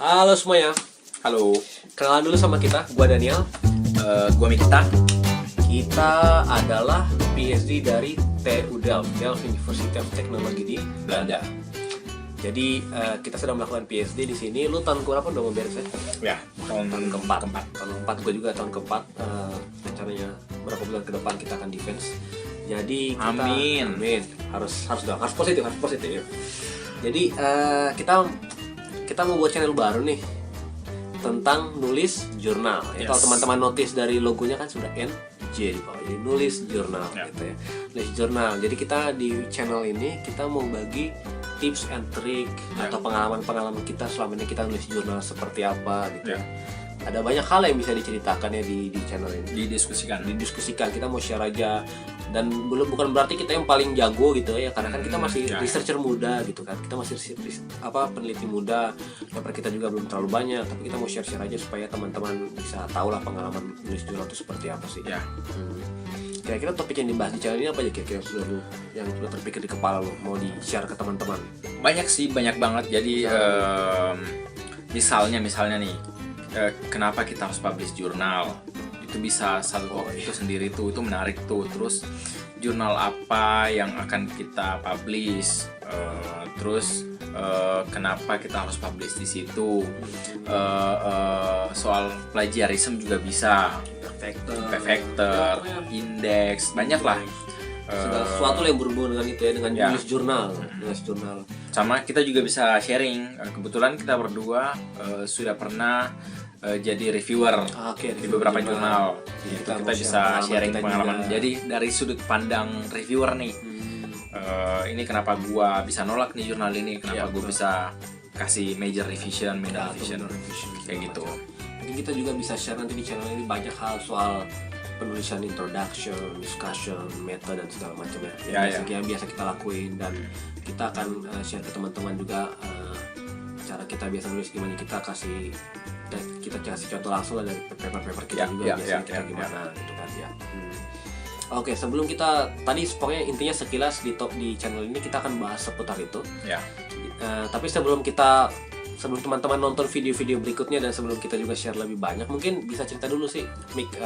Halo semuanya, Halo, kenalan dulu sama kita, gua Daniel. gua Mikita. Kita adalah PhD dari TU Delft, Delft University of Technology di Belanda. Jadi kita sedang melakukan PhD di sini. Lu tahun berapa udah mau beres ya? Ya, tahun keempat. Tahun keempat, gue juga tahun keempat. Rencananya berapa bulan ke depan kita akan defense. Jadi kita, Amin. Harus positif. Jadi kita mau buat channel baru nih tentang nulis jurnal. Yes. Kalau teman-teman notice dari logonya kan sudah NJ di bawah. Jadi nulis jurnal gitu ya. Nulis jurnal. Jadi kita di channel ini kita mau bagi tips and trick atau pengalaman-pengalaman kita selama ini kita nulis jurnal seperti apa gitu ya. Ada banyak hal yang bisa diceritakan ya di channel ini. Didiskusikan. Kita mau share aja, dan bukan berarti kita yang paling jago gitu ya, karena kan kita masih researcher muda gitu kan. Kita masih peneliti muda. Paper kita juga belum terlalu banyak, tapi kita mau share aja supaya teman-teman bisa tahu lah pengalaman nulis jurnal itu seperti apa sih. Ya. Kira-kira topik yang dibahas di channel ini apa aja kira-kira yang sudah terpikir di kepala lo mau di-share ke teman-teman? Banyak banget. Jadi misalnya nih, kenapa kita harus publish jurnal? Itu bisa satu topik itu sendiri tuh, itu menarik tuh. Terus jurnal apa yang akan kita publish? Terus kenapa kita harus publish di situ? Soal plagiarism juga bisa. Perfector, indeks, banyak lah. Segala sesuatu yang berhubungan dengan itu ya, dengan nulis jurnal. Sama kita juga bisa sharing. Kebetulan kita berdua sudah pernah jadi reviewer di beberapa jurnal. Jadi kita bisa sharing pengalaman. Jadi dari sudut pandang reviewer nih, ini kenapa gua bisa nolak nih jurnal ini, kenapa gua bisa kasih major revision, kayak gitu. Mungkin kita juga bisa share nanti di channel ini banyak hal soal penulisan introduction, discussion, meta dan segala macam ya. Yang biasa kita lakuin, dan kita akan share ke teman-teman juga cara kita biasa nulis gimana. Kita kasih contoh langsung lah dari paper kita juga biasanya kita gimana gitu kan ya. Oke, sebelum kita tadi pokoknya intinya sekilas di channel ini kita akan bahas seputar itu. Tapi sebelum teman-teman nonton video-video berikutnya dan sebelum kita juga share lebih banyak, mungkin bisa cerita dulu sih, Mik,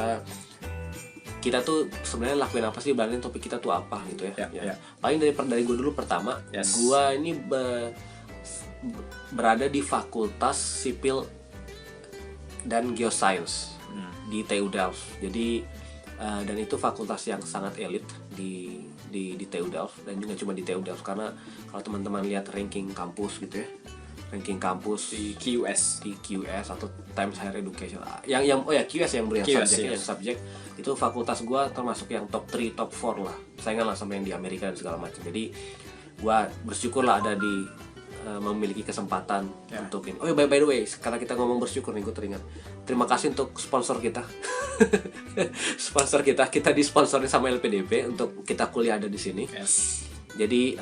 kita tuh sebenarnya lakuin apa sih, balanin topik kita tuh apa gitu ya. Paling dari gue dulu pertama. Gue ini berada di Fakultas Sipil dan Geoscience di TU Delft. Jadi dan itu fakultas yang sangat elit di TU Delft, dan juga cuma di TU Delft, karena kalau teman-teman lihat ranking kampus gitu ya, ranking kampus di QS atau Times Higher Education yang QS yang beri subjek itu fakultas gua termasuk yang top 3 top 4 lah, saingan lah sama yang di Amerika dan segala macam. Jadi gua bersyukur lah ada memiliki kesempatan untuk ini. By the way, karena kita ngomong bersyukur nih, gue teringat, terima kasih untuk sponsor kita. kita disponsori sama LPDP untuk kita kuliah ada di sini. Jadi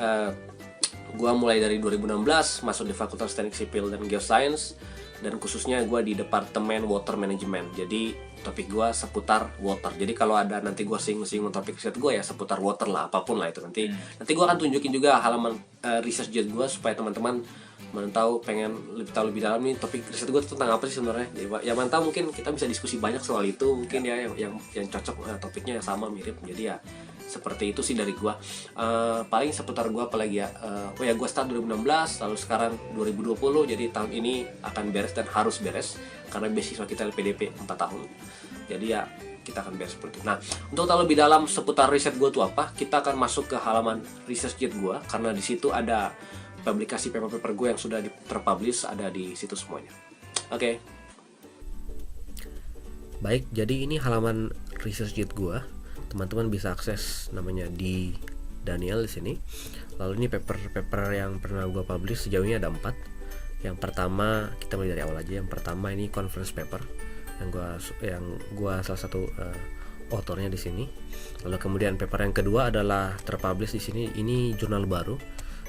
gue mulai dari 2016 masuk di Fakultas Teknik Sipil dan Geoscience, dan khususnya gue di Departemen Water Management. Jadi topik gue seputar water. Jadi kalau ada nanti gue singgung topik riset gue ya seputar water lah, apapun lah itu nanti gue akan tunjukin juga halaman research jet gue supaya teman-teman pengen tahu lebih dalam nih topik riset gue tentang apa sih sebenarnya. Ya mantap, mungkin kita bisa diskusi banyak soal itu mungkin ya, yang cocok topiknya yang sama mirip. Jadi ya seperti itu sih dari gua. Paling seputar gua apalagi ya. Gua start 2016, lalu sekarang 2020. Jadi tahun ini akan beres dan harus beres karena beasiswa kita LPDP 4 tahun. Jadi ya kita akan beres seperti itu. Nah, untuk tahu lebih dalam seputar riset gua tuh apa, kita akan masuk ke halaman research jet gua, karena di situ ada publikasi paper-paper gue yang sudah terpublish, ada di situ semuanya. Oke. Baik, jadi ini halaman research jet gua. Teman-teman bisa akses, namanya di Daniel di sini. Lalu ini paper yang pernah gue publish, sejauh ini ada 4. Yang pertama, kita mulai dari awal aja. Yang pertama ini conference paper yang gua salah satu autornya di sini. Lalu kemudian paper yang kedua adalah terpublish di sini. Ini jurnal baru.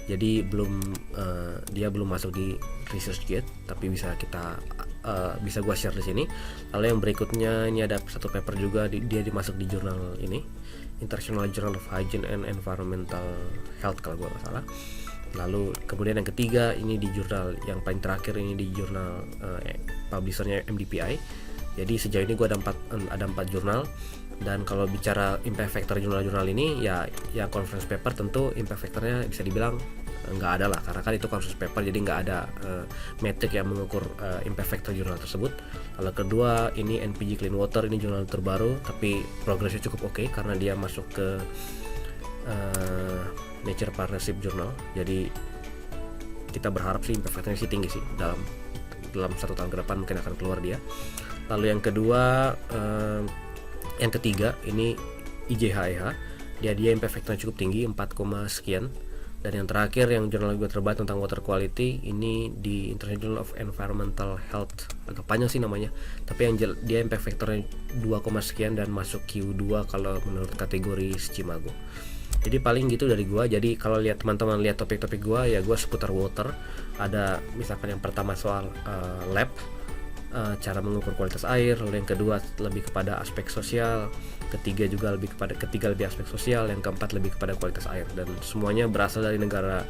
Jadi dia belum masuk di research jet, tapi bisa gua share di sini. Lalu yang berikutnya ini ada satu paper juga, dia dimasuk di jurnal ini, International Journal of Hygiene and Environmental Health kalau gua nggak salah. Lalu kemudian yang ketiga ini di jurnal yang paling terakhir ini di jurnal publishernya MDPI. Jadi sejauh ini gue ada 4 jurnal. Dan kalau bicara impact factor jurnal-jurnal ini ya conference paper tentu impact factornya bisa dibilang nggak ada lah, karena kan itu conference paper, jadi nggak ada metrik yang mengukur impact factor jurnal tersebut. Lalu kedua ini NPG Clean Water, ini jurnal terbaru tapi progresnya cukup oke karena dia masuk ke Nature Partnership Journal. Jadi kita berharap sih impact factornya sih tinggi sih, dalam 1 tahun ke depan mungkin akan keluar dia. Lalu yang kedua yang ketiga ini IJHEH, dia impact factornya cukup tinggi 4, sekian. Dan yang terakhir yang jurnal gue terbaru tentang water quality ini di International Journal of Environmental Health, agak panjang sih namanya, tapi yang dia impact factornya 2, sekian dan masuk Q2 kalau menurut kategori Scimago. Jadi paling gitu dari gua. Jadi kalau lihat teman-teman lihat topik-topik gua ya gua seputar water. Ada misalkan yang pertama soal lab, cara mengukur kualitas air, lalu yang kedua lebih kepada aspek sosial, ketiga lebih aspek sosial, yang keempat lebih kepada kualitas air, dan semuanya berasal dari negara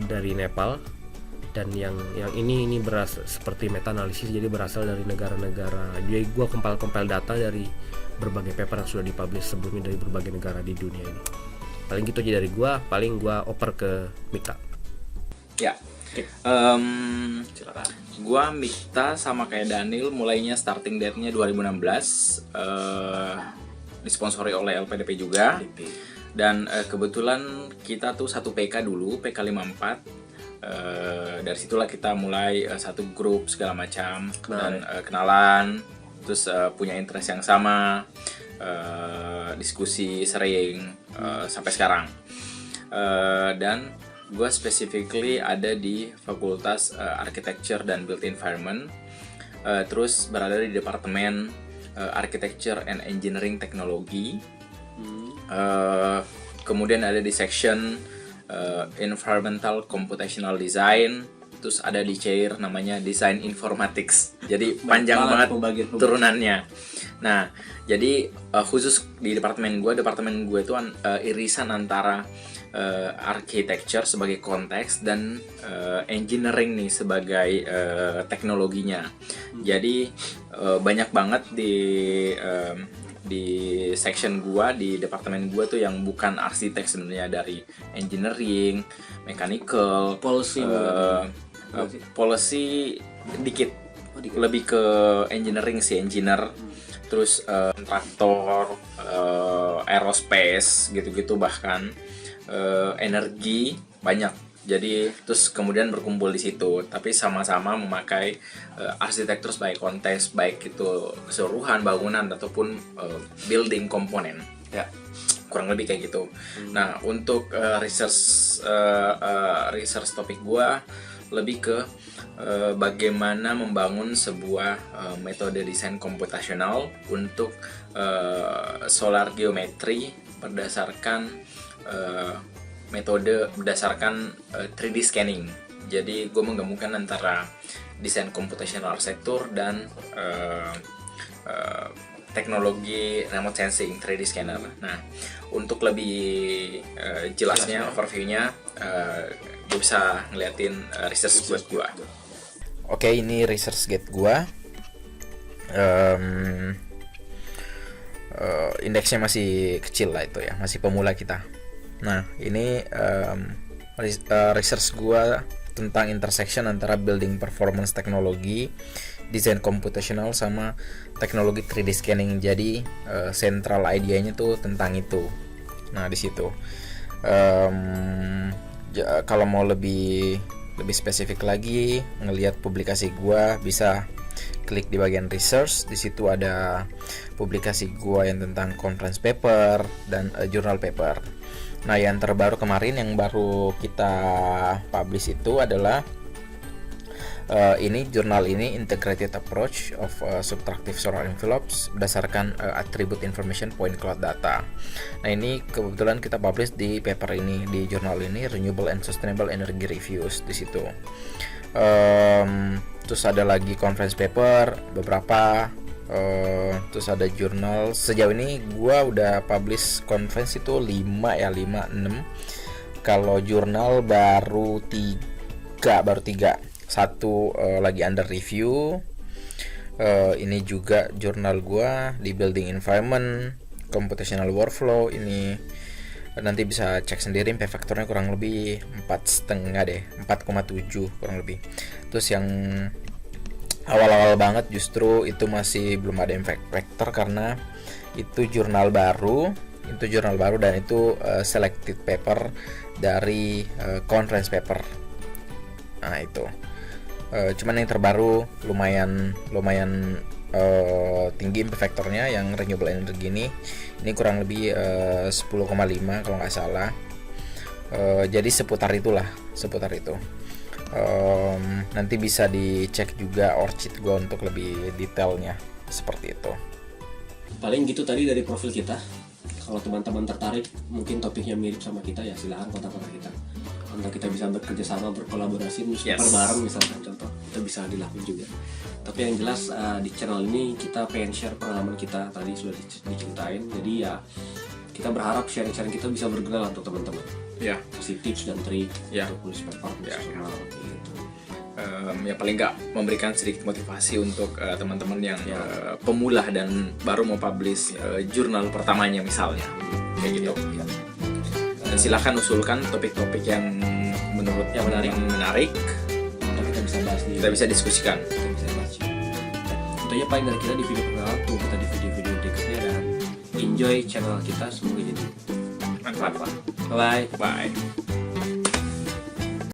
dari Nepal. Dan yang ini berasal seperti meta analisis, jadi berasal dari negara-negara. Jadi gua compile data dari berbagai paper yang sudah dipublish sebelumnya dari berbagai negara di dunia ini. Paling gitu aja dari gua, paling gua oper ke Mikta. Ya. Silakan. Gua Mikta sama kayak Daniel, mulainya starting date-nya 2016, disponsori oleh LPDP juga. Dan kebetulan kita tuh satu PK dulu, PK 54. Dari situlah kita mulai satu grup segala macam dan kenalan, terus punya interest yang sama, diskusi sering sampai sekarang. Dan gue specifically ada di Fakultas Architecture dan Built Environment, terus berada di Departemen Architecture and Engineering Technology. Kemudian ada di section Environmental Computational Design, terus ada di chair namanya Design Informatics. Jadi panjang banget turunannya. Nah, jadi khusus di departemen gue itu irisan antara architecture sebagai konteks dan engineering nih sebagai teknologinya. Jadi banyak banget di section gua, di departemen gua tuh yang bukan arsitek sebenarnya, dari engineering, mechanical, policy dikit, lebih ke engineering sih, engineer, terus kontraktor, aerospace gitu-gitu, bahkan energi banyak. Jadi terus kemudian berkumpul di situ, tapi sama-sama memakai arsitektur sebagai konteks, baik itu keseluruhan bangunan ataupun building komponen. Ya, kurang lebih kayak gitu. Nah, untuk research topik gua lebih ke bagaimana membangun sebuah metode desain komputasional untuk solar geometry berdasarkan metode berdasarkan 3D scanning. Jadi gue menggabungkan antara desain computational architecture dan teknologi remote sensing 3D scanner. Nah, untuk lebih jelasnya, overview-nya, gue bisa ngeliatin research gue. Oke, ini research gate gue. Indeksnya masih kecil lah itu ya, masih pemula kita. Nah, ini research gua tentang intersection antara building performance teknologi, desain computational sama teknologi 3D scanning. Jadi central idenya tuh tentang itu. Nah, di situ kalau mau lebih spesifik lagi ngelihat publikasi gua, bisa klik di bagian research. Di situ ada publikasi gua yang tentang conference paper dan journal paper. Nah, yang terbaru kemarin yang baru kita publish itu adalah ini jurnal ini Integrated Approach of Subtractive Solar Envelopes berdasarkan Attribute Information Point Cloud Data. Nah, ini kebetulan kita publish di paper ini, di jurnal ini, Renewable and Sustainable Energy Reviews di situ. Terus ada lagi conference paper beberapa, terus ada jurnal. Sejauh ini gua udah publish conference itu 5-6, Kalau jurnal baru tiga. Satu lagi under review. Ini juga jurnal gua di building environment, computational workflow. Ini nanti bisa cek sendiri impact faktornya kurang lebih 4,5 deh, 4,7 kurang lebih. Terus yang awal-awal banget justru itu masih belum ada impact factor karena itu jurnal baru dan itu selected paper dari conference paper. Nah itu cuman yang terbaru lumayan tinggi impact factornya yang renewable energy ini kurang lebih 10,5 kalau nggak salah. Jadi seputar itu. Nanti bisa dicek juga orchid gue untuk lebih detailnya seperti itu. Paling gitu tadi dari profil kita. Kalau teman-teman tertarik mungkin topiknya mirip sama kita ya silahkan kontak-kontak kita. Untuk kita bisa bekerja sama, berkolaborasi, bareng misalkan contoh, itu bisa dilakukan juga. Tapi yang jelas di channel ini kita pengen share pengalaman kita tadi sudah diceritain. Jadi ya kita berharap sharing-sharing kita bisa berguna untuk teman-teman. Ya, kasih tips dan trik untuk tulis paper gitu. Ya paling nggak memberikan sedikit motivasi untuk teman-teman yang pemula dan baru mau publish jurnal pertamanya misalnya kayak gitu. Dan silahkan usulkan topik-topik yang menurutnya menarik. Kita bisa bahas kita bisa diskusikan. Itu aja paling dari kita di video perkenalan. Tunggu kita di video-video berikutnya dan enjoy channel kita, semoga jadi manfaat. Bye.